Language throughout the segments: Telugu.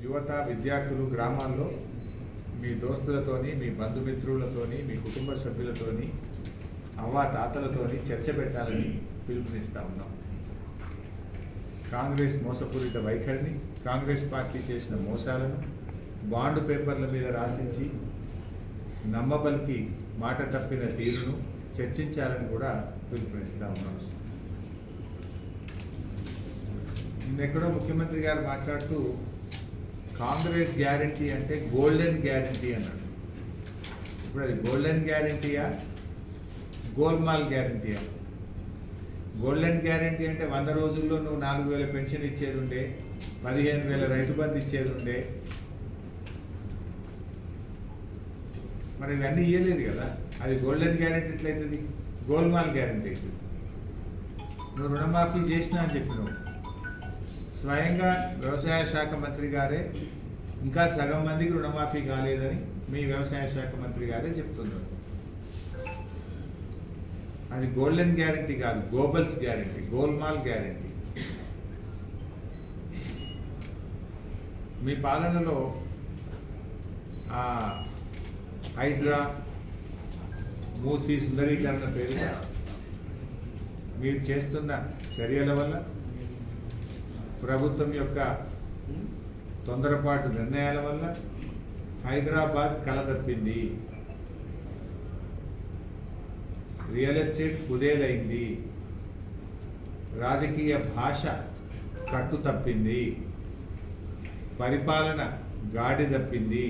యువత విద్యార్థులు గ్రామాల్లో మీ దోస్తులతోని, మీ బంధుమిత్రులతోని, మీ కుటుంబ సభ్యులతోని, అవ్వ తాతలతోని చర్చ పెట్టాలని పిలుపునిస్తూ ఉన్నాం. కాంగ్రెస్ మోసపూరిత వైఖరిని, కాంగ్రెస్ పార్టీ చేసిన మోసాలను బాండ్ పేపర్ల మీద రాసించి నమ్మబలికి మాట తప్పిన తీరును చర్చించాలని కూడా పిలుపునిస్తూ ఉన్నాం. నిన్నెక్కడో ముఖ్యమంత్రి గారు మాట్లాడుతూ కాంగ్రెస్ గ్యారంటీ అంటే గోల్డెన్ గ్యారంటీ అన్నాడు. ఇప్పుడు అది గోల్డెన్ గ్యారంటీయా, గోల్మాల్ గ్యారంటీయా? గోల్డెన్ గ్యారంటీ అంటే 100 రోజుల్లో నువ్వు 4,000 పెన్షన్ ఇచ్చేది ఉండే, 15,000 రైతు బంధు ఇచ్చేది ఉండే. మరి ఇవన్నీ ఇవ్వలేదు కదా. అది గోల్డెన్ గ్యారంటీ ఎట్లయితుంది? గోల్మాల్ గ్యారంటీ అవుతుంది. నువ్వు రుణమాఫీ చేసినా అని చెప్పినావు. స్వయంగా వ్యవసాయ శాఖ మంత్రి గారే ఇంకా సగం మందికి రుణమాఫీ కాలేదని మీ వ్యవసాయ శాఖ మంత్రి గారే చెప్తున్నారు. అది గోల్డెన్ గ్యారంటీ కాదు, గోబల్స్ గ్యారంటీ, గోల్మాల్ గ్యారంటీ. మీ పాలనలో హైడ్రా, మూసీ సుందరీకరణ పేరుగా మీరు చేస్తున్న చర్యల వల్ల, ప్రభుత్వం యొక్క తొందరపాటు నిర్ణయాల వల్ల హైదరాబాద్ కలదప్పింది, రియల్ ఎస్టేట్ కుదేలైంది, రాజకీయ భాష కట్టు తప్పింది, పరిపాలన గాడి తప్పింది,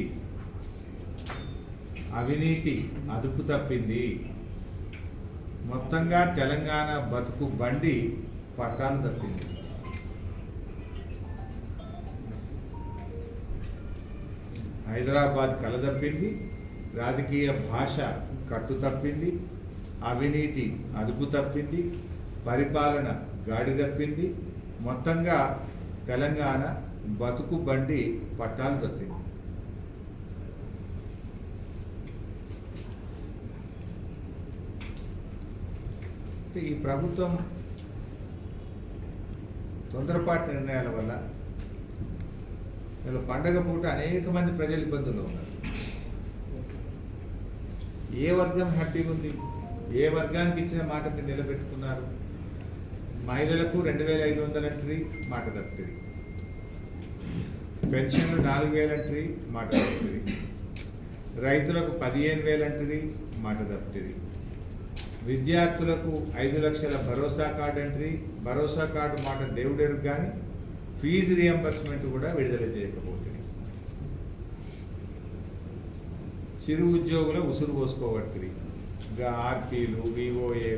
అవినీతి అదుపు తప్పింది. మొత్తంగా తెలంగాణ బతుకు బండి పట్టాలు తప్పింది. హైదరాబాద్ కలదప్పింది, రాజకీయ భాష కట్టు తప్పింది, అవినీతి అదుపు తప్పింది, పరిపాలన గాడి తప్పింది. మొత్తంగా తెలంగాణ బతుకు బండి పట్టాలు తప్పింది. ఈ ప్రభుత్వం తొందరపాటు నిర్ణయాల వల్ల ఇలా పండగ పూట అనేక మంది ప్రజలు ఇబ్బందుల్లో ఉన్నారు. ఏ వర్గం హ్యాపీగా ఉంది? ఏ వర్గానికి ఇచ్చిన మాట మీరు నిలబెట్టుకున్నారు? మహిళలకు 2,500 అంటారు, మాట తప్పిది. పెన్షన్లు 4,000 అంటారు, మాట తప్పిది. రైతులకు 15,000 అంటారు, మాట తప్పిది. విద్యార్థులకు 5 లక్షల భరోసా కార్డు అంటారు, భరోసా కార్డు మాట దేవుడెరుగు కానీ ఫీజు రియంబర్స్మెంట్ కూడా విడుదల చేయకపోతుంది. చిరు ఉద్యోగుల ఉసురు పోసుకోబడుతుంది. ఆర్పీలు, విఓఏ